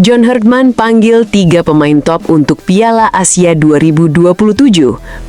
John Herdman panggil 3 pemain top untuk Piala Asia 2027.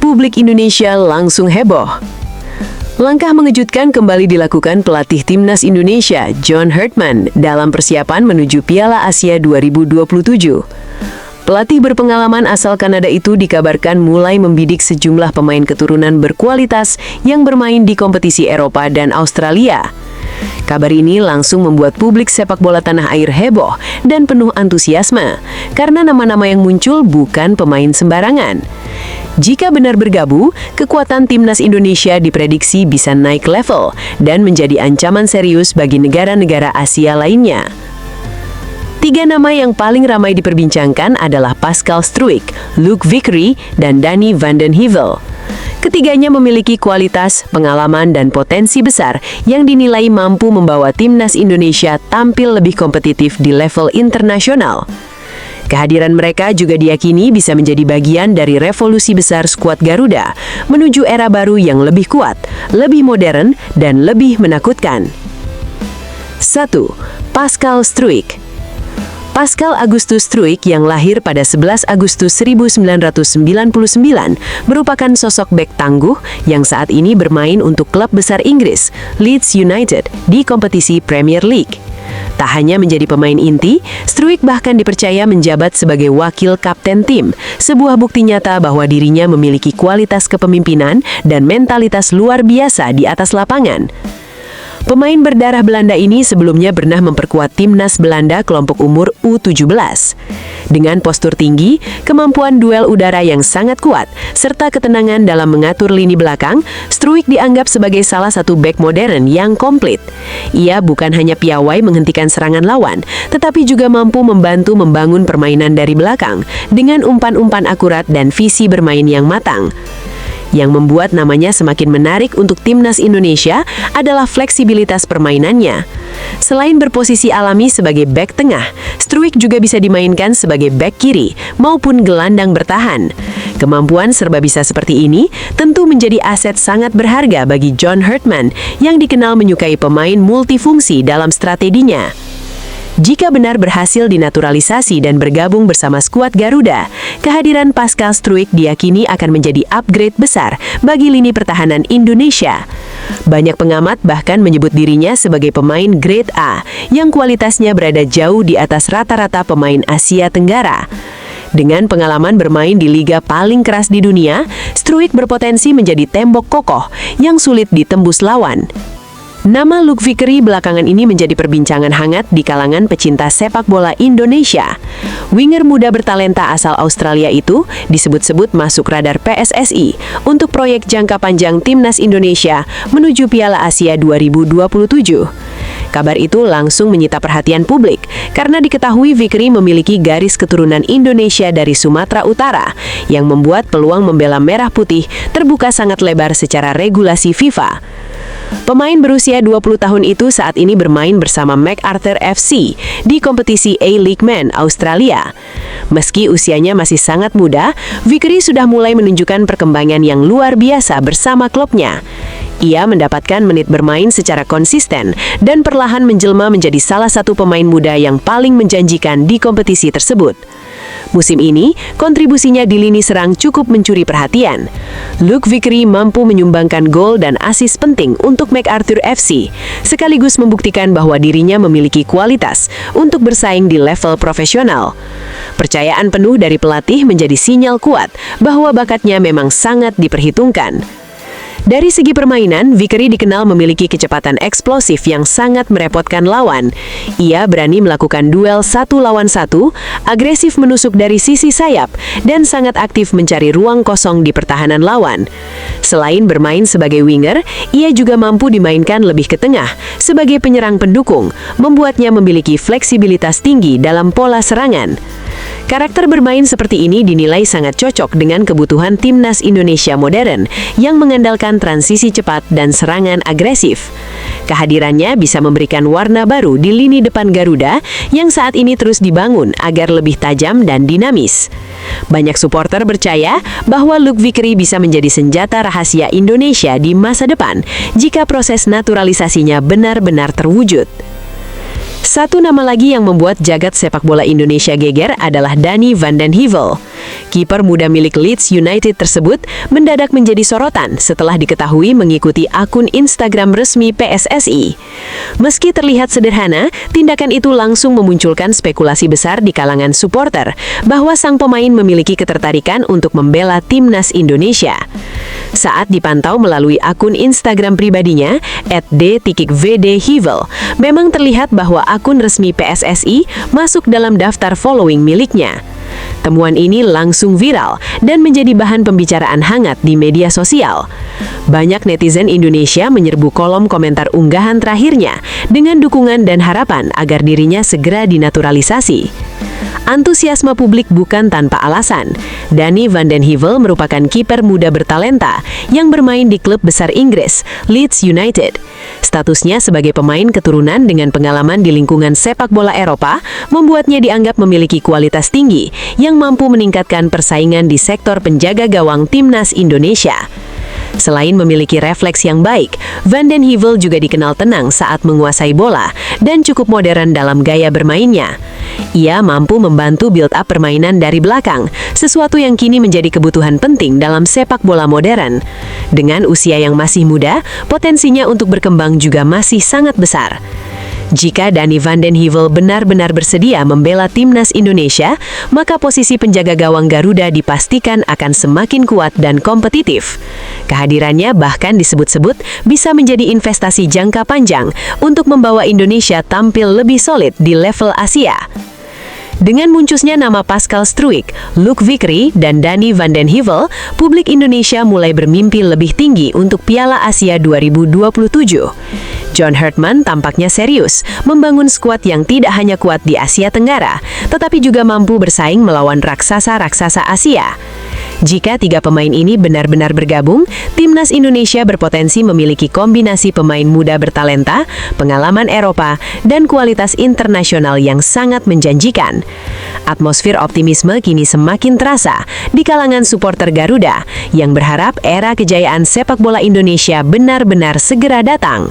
Publik Indonesia langsung heboh. Langkah mengejutkan kembali dilakukan pelatih Timnas Indonesia, John Herdman, dalam persiapan menuju Piala Asia 2027. Pelatih berpengalaman asal Kanada itu dikabarkan mulai membidik sejumlah pemain keturunan berkualitas yang bermain di kompetisi Eropa dan Australia. Kabar ini langsung membuat publik sepak bola tanah air heboh dan penuh antusiasme, karena nama-nama yang muncul bukan pemain sembarangan. Jika benar bergabung, kekuatan Timnas Indonesia diprediksi bisa naik level dan menjadi ancaman serius bagi negara-negara Asia lainnya. 3 nama yang paling ramai diperbincangkan adalah Pascal Struijk, Luc Vickery, dan Danny van den Heuvel. Ketiganya memiliki kualitas, pengalaman, dan potensi besar yang dinilai mampu membawa Timnas Indonesia tampil lebih kompetitif di level internasional. Kehadiran mereka juga diyakini bisa menjadi bagian dari revolusi besar skuad Garuda menuju era baru yang lebih kuat, lebih modern, dan lebih menakutkan. 1. Pascal Struijk. Pascal Augustus Struijk yang lahir pada 11 Agustus 1999 merupakan sosok bek tangguh yang saat ini bermain untuk klub besar Inggris, Leeds United, di kompetisi Premier League. Tak hanya menjadi pemain inti, Struijk bahkan dipercaya menjabat sebagai wakil kapten tim, sebuah bukti nyata bahwa dirinya memiliki kualitas kepemimpinan dan mentalitas luar biasa di atas lapangan. Pemain berdarah Belanda ini sebelumnya pernah memperkuat Timnas Belanda kelompok umur U17. Dengan postur tinggi, kemampuan duel udara yang sangat kuat, serta ketenangan dalam mengatur lini belakang, Struijk dianggap sebagai salah satu bek modern yang komplit. Ia bukan hanya piawai menghentikan serangan lawan, tetapi juga mampu membantu membangun permainan dari belakang dengan umpan-umpan akurat dan visi bermain yang matang. Yang membuat namanya semakin menarik untuk Timnas Indonesia adalah fleksibilitas permainannya. Selain berposisi alami sebagai bek tengah, Struijk juga bisa dimainkan sebagai bek kiri maupun gelandang bertahan. Kemampuan serba bisa seperti ini tentu menjadi aset sangat berharga bagi John Herdman yang dikenal menyukai pemain multifungsi dalam strateginya. Jika benar berhasil dinaturalisasi dan bergabung bersama skuad Garuda, kehadiran Pascal Struijk diyakini akan menjadi upgrade besar bagi lini pertahanan Indonesia. Banyak pengamat bahkan menyebut dirinya sebagai pemain grade A yang kualitasnya berada jauh di atas rata-rata pemain Asia Tenggara. Dengan pengalaman bermain di liga paling keras di dunia, Struijk berpotensi menjadi tembok kokoh yang sulit ditembus lawan. Nama Luc Vickery belakangan ini menjadi perbincangan hangat di kalangan pecinta sepak bola Indonesia. Winger muda bertalenta asal Australia itu disebut-sebut masuk radar PSSI untuk proyek jangka panjang Timnas Indonesia menuju Piala Asia 2027. Kabar itu langsung menyita perhatian publik karena diketahui Vickery memiliki garis keturunan Indonesia dari Sumatera Utara yang membuat peluang membela merah putih terbuka sangat lebar secara regulasi FIFA. Pemain berusia 20 tahun itu saat ini bermain bersama MacArthur FC di kompetisi A-League Men Australia. Meski usianya masih sangat muda, Vickery sudah mulai menunjukkan perkembangan yang luar biasa bersama klubnya. Ia mendapatkan menit bermain secara konsisten dan perlahan menjelma menjadi salah satu pemain muda yang paling menjanjikan di kompetisi tersebut. Musim ini, kontribusinya di lini serang cukup mencuri perhatian. Luc Vickery mampu menyumbangkan gol dan assist penting untuk MacArthur FC, sekaligus membuktikan bahwa dirinya memiliki kualitas untuk bersaing di level profesional. Percayaan penuh dari pelatih menjadi sinyal kuat bahwa bakatnya memang sangat diperhitungkan. Dari segi permainan, Vickery dikenal memiliki kecepatan eksplosif yang sangat merepotkan lawan. Ia berani melakukan duel 1 lawan 1, agresif menusuk dari sisi sayap, dan sangat aktif mencari ruang kosong di pertahanan lawan. Selain bermain sebagai winger, ia juga mampu dimainkan lebih ke tengah sebagai penyerang pendukung, membuatnya memiliki fleksibilitas tinggi dalam pola serangan. Karakter bermain seperti ini dinilai sangat cocok dengan kebutuhan Timnas Indonesia modern yang mengandalkan transisi cepat dan serangan agresif. Kehadirannya bisa memberikan warna baru di lini depan Garuda yang saat ini terus dibangun agar lebih tajam dan dinamis. Banyak supporter percaya bahwa Luc Vickery bisa menjadi senjata rahasia Indonesia di masa depan jika proses naturalisasinya benar-benar terwujud. Satu nama lagi yang membuat jagat sepak bola Indonesia geger adalah Donny van den Heuvel. Kiper muda milik Leeds United tersebut mendadak menjadi sorotan setelah diketahui mengikuti akun Instagram resmi PSSI. Meski terlihat sederhana, tindakan itu langsung memunculkan spekulasi besar di kalangan supporter bahwa sang pemain memiliki ketertarikan untuk membela timnas Indonesia. Saat dipantau melalui akun Instagram pribadinya, @d_vdheuvel, memang terlihat bahwa akun resmi PSSI masuk dalam daftar following miliknya. Temuan ini langsung viral dan menjadi bahan pembicaraan hangat di media sosial. Banyak netizen Indonesia menyerbu kolom komentar unggahan terakhirnya dengan dukungan dan harapan agar dirinya segera dinaturalisasi. Antusiasme publik bukan tanpa alasan. Donny van den Heuvel merupakan kiper muda bertalenta yang bermain di klub besar Inggris, Leeds United. Statusnya sebagai pemain keturunan dengan pengalaman di lingkungan sepak bola Eropa membuatnya dianggap memiliki kualitas tinggi yang mampu meningkatkan persaingan di sektor penjaga gawang timnas Indonesia. Selain memiliki refleks yang baik, van den Heuvel juga dikenal tenang saat menguasai bola dan cukup modern dalam gaya bermainnya. Ia mampu membantu build-up permainan dari belakang, sesuatu yang kini menjadi kebutuhan penting dalam sepak bola modern. Dengan usia yang masih muda, potensinya untuk berkembang juga masih sangat besar. Jika Donny van den Heuvel benar-benar bersedia membela timnas Indonesia, maka posisi penjaga gawang Garuda dipastikan akan semakin kuat dan kompetitif. Kehadirannya bahkan disebut-sebut bisa menjadi investasi jangka panjang untuk membawa Indonesia tampil lebih solid di level Asia. Dengan munculnya nama Pascal Struijk, Luc Vickery, dan Donny van den Heuvel, publik Indonesia mulai bermimpi lebih tinggi untuk Piala Asia 2027. John Herdman tampaknya serius membangun skuad yang tidak hanya kuat di Asia Tenggara, tetapi juga mampu bersaing melawan raksasa-raksasa Asia. Jika tiga pemain ini benar-benar bergabung, timnas Indonesia berpotensi memiliki kombinasi pemain muda bertalenta, pengalaman Eropa, dan kualitas internasional yang sangat menjanjikan. Atmosfer optimisme kini semakin terasa di kalangan supporter Garuda yang berharap era kejayaan sepak bola Indonesia benar-benar segera datang.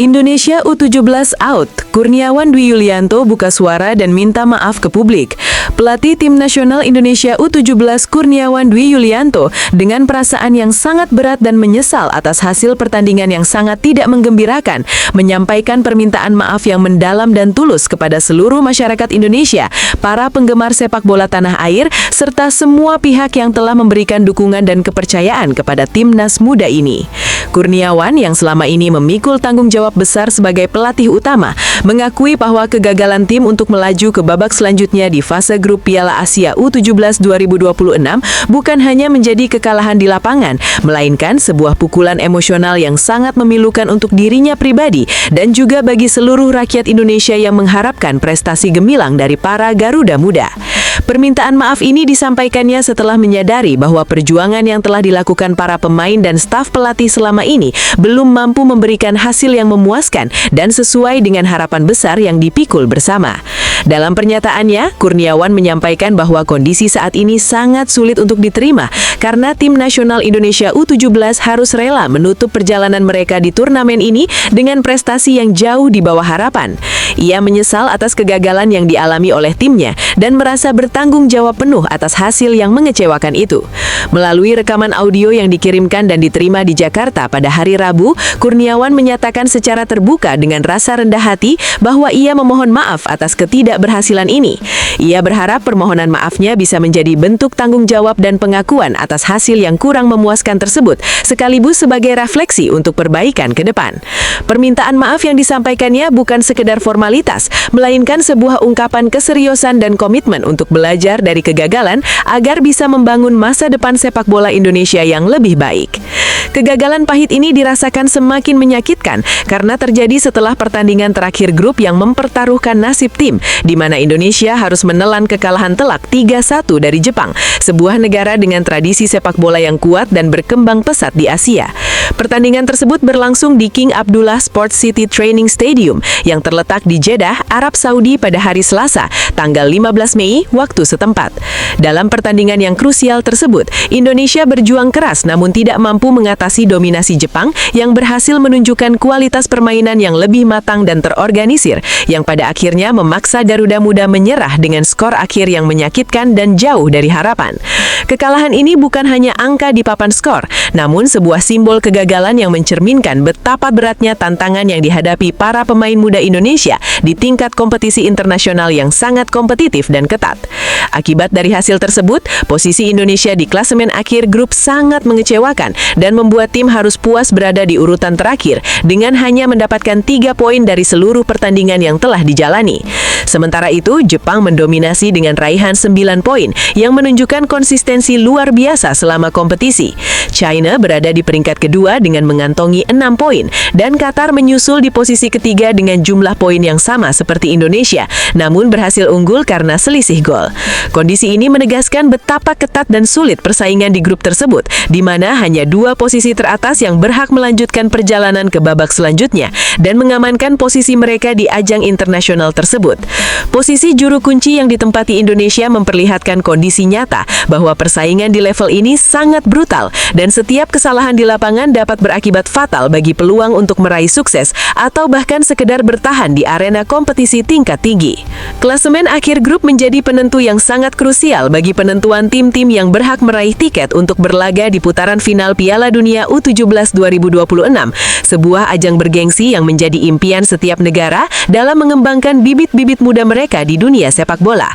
Indonesia U17 out, Kurniawan Dwi Yulianto buka suara dan minta maaf ke publik. Pelatih Tim Nasional Indonesia U17 Kurniawan Dwi Yulianto dengan perasaan yang sangat berat dan menyesal atas hasil pertandingan yang sangat tidak menggembirakan, menyampaikan permintaan maaf yang mendalam dan tulus kepada seluruh masyarakat Indonesia, para penggemar sepak bola tanah air, serta semua pihak yang telah memberikan dukungan dan kepercayaan kepada timnas muda ini. Kurniawan yang selama ini memikul tanggung jawab besar sebagai pelatih utama, mengakui bahwa kegagalan tim untuk melaju ke babak selanjutnya di fase grup Piala Asia U17 2026 bukan hanya menjadi kekalahan di lapangan, melainkan sebuah pukulan emosional yang sangat memilukan untuk dirinya pribadi dan juga bagi seluruh rakyat Indonesia yang mengharapkan prestasi gemilang dari para Garuda Muda. Permintaan maaf ini disampaikannya setelah menyadari bahwa perjuangan yang telah dilakukan para pemain dan staf pelatih selama ini belum mampu memberikan hasil yang memuaskan dan sesuai dengan harapan besar yang dipikul bersama. Dalam pernyataannya, Kurniawan menyampaikan bahwa kondisi saat ini sangat sulit untuk diterima karena Tim Nasional Indonesia U17 harus rela menutup perjalanan mereka di turnamen ini dengan prestasi yang jauh di bawah harapan. Ia menyesal atas kegagalan yang dialami oleh timnya dan merasa bertanggung jawab penuh atas hasil yang mengecewakan itu. Melalui rekaman audio yang dikirimkan dan diterima di Jakarta pada hari Rabu, Kurniawan menyatakan secara terbuka dengan rasa rendah hati bahwa ia memohon maaf atas ketidakberhasilan ini. Ia berharap permohonan maafnya bisa menjadi bentuk tanggung jawab dan pengakuan atas hasil yang kurang memuaskan tersebut, sekaligus sebagai refleksi untuk perbaikan ke depan. Permintaan maaf yang disampaikannya bukan sekedar formalitas, melainkan sebuah ungkapan keseriusan dan komitmen untuk belajar dari kegagalan agar bisa membangun masa depan sepak bola Indonesia yang lebih baik. Kegagalan pahit ini dirasakan semakin menyakitkan karena terjadi setelah pertandingan terakhir grup yang mempertaruhkan nasib tim, di mana Indonesia harus menelan kekalahan telak 3-1 dari Jepang, sebuah negara dengan tradisi sepak bola yang kuat dan berkembang pesat di Asia. Pertandingan tersebut berlangsung di King Abdullah Sports City Training Stadium yang terletak di Jeddah, Arab Saudi pada hari Selasa, tanggal 15 Mei waktu setempat. Dalam pertandingan yang krusial tersebut, Indonesia berjuang keras namun tidak mampu mengatasi dominasi Jepang yang berhasil menunjukkan kualitas permainan yang lebih matang dan terorganisir, yang pada akhirnya memaksa Garuda Muda menyerah dengan skor akhir yang menyakitkan dan jauh dari harapan. Kekalahan ini bukan hanya angka di papan skor, namun sebuah simbol kegagalan yang mencerminkan betapa beratnya tantangan yang dihadapi para pemain muda Indonesia di tingkat kompetisi internasional yang sangat kompetitif dan ketat. Akibat dari hasil tersebut, posisi Indonesia di klasemen akhir grup sangat mengecewakan dan membuat tim harus puas berada di urutan terakhir dengan hanya mendapatkan 3 poin dari seluruh pertandingan yang telah dijalani. Sementara itu, Jepang mendominasi dengan raihan 9 poin yang menunjukkan konsistensi luar biasa selama kompetisi. China berada di peringkat kedua dengan mengantongi 6 poin dan Qatar menyusul di posisi ketiga dengan jumlah poin yang sama seperti Indonesia, namun berhasil unggul karena selisih gol. Kondisi ini menegaskan betapa ketat dan sulit persaingan di grup tersebut, di mana hanya 2 posisi teratas yang berhak melanjutkan perjalanan ke babak selanjutnya dan mengamankan posisi mereka di ajang internasional tersebut. Posisi juru kunci yang ditempati Indonesia memperlihatkan kondisi nyata bahwa persaingan di level ini sangat brutal dan setiap kesalahan di lapangan dapat berakibat fatal bagi peluang untuk meraih sukses atau bahkan sekedar bertahan di arena kompetisi tingkat tinggi. Klasemen akhir grup menjadi penentu yang sangat krusial bagi penentuan tim-tim yang berhak meraih tiket untuk berlaga di putaran final Piala Dunia U17 2026, sebuah ajang bergengsi yang menjadi impian setiap negara dalam mengembangkan bibit-bibit muda mereka di dunia sepak bola.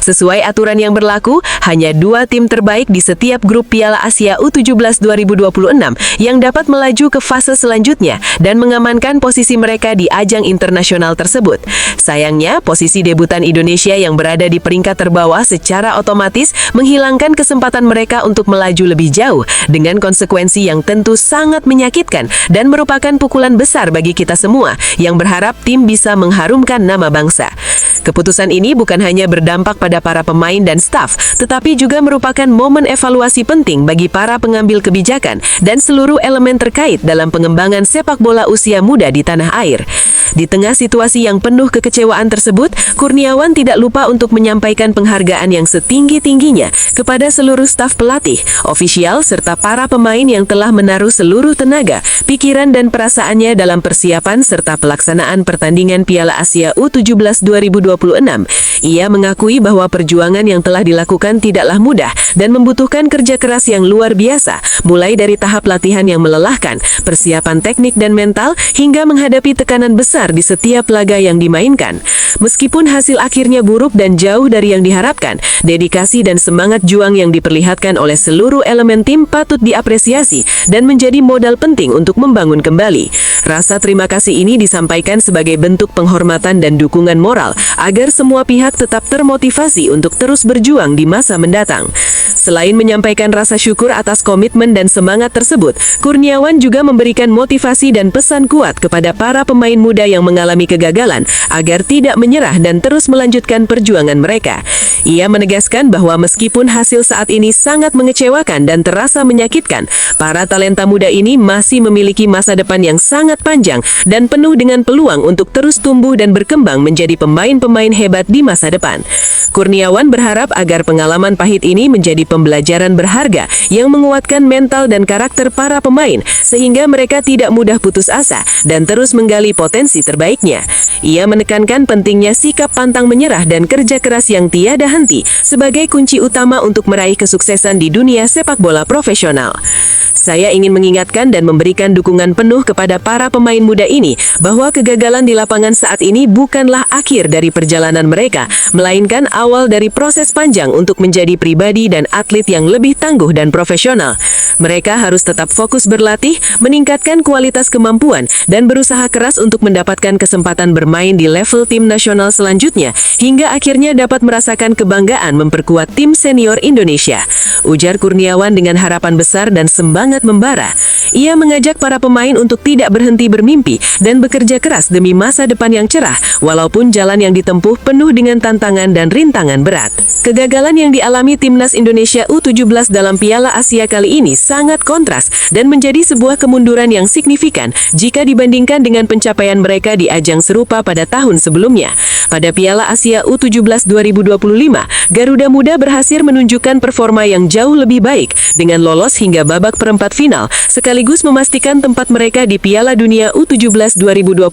Sesuai aturan yang berlaku, hanya 2 tim terbaik di setiap grup Piala Asia U17 2026 yang dapat melaju ke fase selanjutnya dan mengamankan posisi mereka di ajang internasional tersebut. Sayangnya, posisi debutan Indonesia yang berada di peringkat terbawah secara otomatis menghilangkan kesempatan mereka untuk melaju lebih jauh dengan konsekuensi yang tentu sangat menyakitkan dan merupakan pukulan besar bagi kita semua yang berharap tim bisa mengharumkan nama bangsa. Keputusan ini bukan hanya berdampak pada para pemain dan staf, tetapi juga merupakan momen evaluasi penting bagi para pengambil kebijakan dan seluruh elemen terkait dalam pengembangan sepak bola usia muda di tanah air. Di tengah situasi yang penuh kekecewaan tersebut, Kurniawan tidak lupa untuk menyampaikan penghargaan yang setinggi-tingginya kepada seluruh staf pelatih, ofisial, serta para pemain yang telah menaruh seluruh tenaga, pikiran dan perasaannya dalam persiapan serta pelaksanaan pertandingan Piala Asia U17 2026. Ia mengakui bahwa perjuangan yang telah dilakukan tidaklah mudah dan membutuhkan kerja keras yang luar biasa, mulai dari tahap latihan yang melelahkan, persiapan teknik dan mental, hingga menghadapi tekanan besar di setiap laga yang dimainkan. Meskipun hasil akhirnya buruk dan jauh dari yang diharapkan, dedikasi dan semangat juang yang diperlihatkan oleh seluruh elemen tim patut diapresiasi dan menjadi modal penting untuk membangun kembali. Rasa terima kasih ini disampaikan sebagai bentuk penghormatan dan dukungan moral agar semua pihak tetap termotivasi untuk terus berjuang di masa mendatang. Selain menyampaikan rasa syukur atas komitmen dan semangat tersebut, Kurniawan juga memberikan motivasi dan pesan kuat kepada para pemain muda yang mengalami kegagalan agar tidak menyerah dan terus melanjutkan perjuangan mereka. Ia menegaskan bahwa meskipun hasil saat ini sangat mengecewakan dan terasa menyakitkan, para talenta muda ini masih memiliki masa depan yang sangat panjang dan penuh dengan peluang untuk terus tumbuh dan berkembang menjadi pemain-pemain hebat di masa depan. Kurniawan berharap agar pengalaman pahit ini menjadi pembelajaran berharga yang menguatkan mental dan karakter para pemain sehingga mereka tidak mudah putus asa dan terus menggali potensi terbaiknya. Ia menekankan pentingnya sikap pantang menyerah dan kerja keras yang tiada henti sebagai kunci utama untuk meraih kesuksesan di dunia sepak bola profesional. Saya ingin mengingatkan dan memberikan dukungan penuh kepada para pemain muda ini bahwa kegagalan di lapangan saat ini bukanlah akhir dari perjalanan mereka, melainkan awal dari proses panjang untuk menjadi pribadi dan atlet yang lebih tangguh dan profesional. Mereka harus tetap fokus berlatih, meningkatkan kualitas kemampuan, dan berusaha keras untuk mendapatkan kesempatan bermain di level tim nasional selanjutnya, hingga akhirnya dapat merasakan kebanggaan memperkuat tim senior Indonesia. Ujar Kurniawan dengan harapan besar dan semangat membara. Ia mengajak para pemain untuk tidak berhenti bermimpi dan bekerja keras demi masa depan yang cerah, walaupun jalan yang ditempuh penuh dengan tantangan dan risiko. rintangan berat. Kegagalan yang dialami timnas Indonesia U17 dalam Piala Asia kali ini sangat kontras dan menjadi sebuah kemunduran yang signifikan jika dibandingkan dengan pencapaian mereka di ajang serupa pada tahun sebelumnya. Pada Piala Asia U17 2025, Garuda Muda berhasil menunjukkan performa yang jauh lebih baik dengan lolos hingga babak perempat final, sekaligus memastikan tempat mereka di Piala Dunia U17 2025,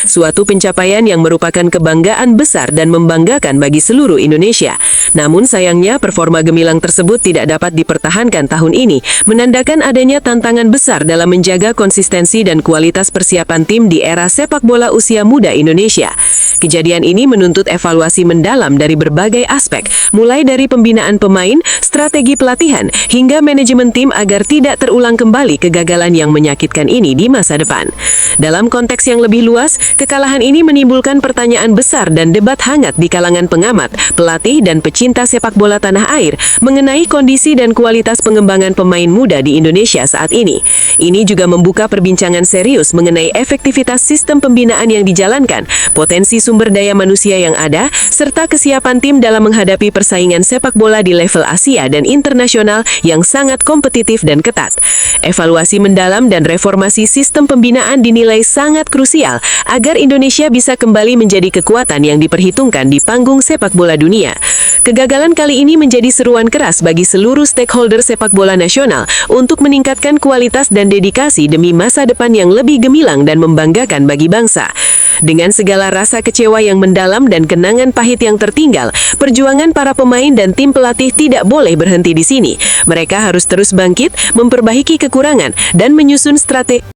suatu pencapaian yang merupakan kebanggaan besar dan membanggakan bagi seluruh Indonesia. Namun sayangnya performa gemilang tersebut tidak dapat dipertahankan tahun ini, menandakan adanya tantangan besar dalam menjaga konsistensi dan kualitas persiapan tim di era sepak bola usia muda Indonesia. Kejadian ini menuntut evaluasi mendalam dari berbagai aspek, mulai dari pembinaan pemain, strategi pelatihan, hingga manajemen tim agar tidak terulang kembali kegagalan yang menyakitkan ini di masa depan. Dalam konteks yang lebih luas, kekalahan ini menimbulkan pertanyaan besar dan debat hangat di kalangan pengamat, pelatih, dan pecinta sepak bola tanah air mengenai kondisi dan kualitas pengembangan pemain muda di Indonesia saat ini. Ini juga membuka perbincangan serius mengenai efektivitas sistem pembinaan yang dijalankan, potensi sumber daya manusia yang ada, serta kesiapan tim dalam menghadapi persaingan sepak bola di level Asia dan internasional yang sangat kompetitif dan ketat. Evaluasi mendalam dan reformasi sistem pembinaan dinilai sangat krusial agar Indonesia bisa kembali menjadi kekuatan yang diperhitungkan di panggung sepak bola dunia. Kegagalan kali ini menjadi seruan keras bagi seluruh stakeholder sepak bola nasional untuk meningkatkan kualitas dan dedikasi demi masa depan yang lebih gemilang dan membanggakan bagi bangsa. Dengan segala rasa kecewa yang mendalam dan kenangan pahit yang tertinggal, perjuangan para pemain dan tim pelatih tidak boleh berhenti di sini. Mereka harus terus bangkit, memperbaiki kekurangan, dan menyusun strategi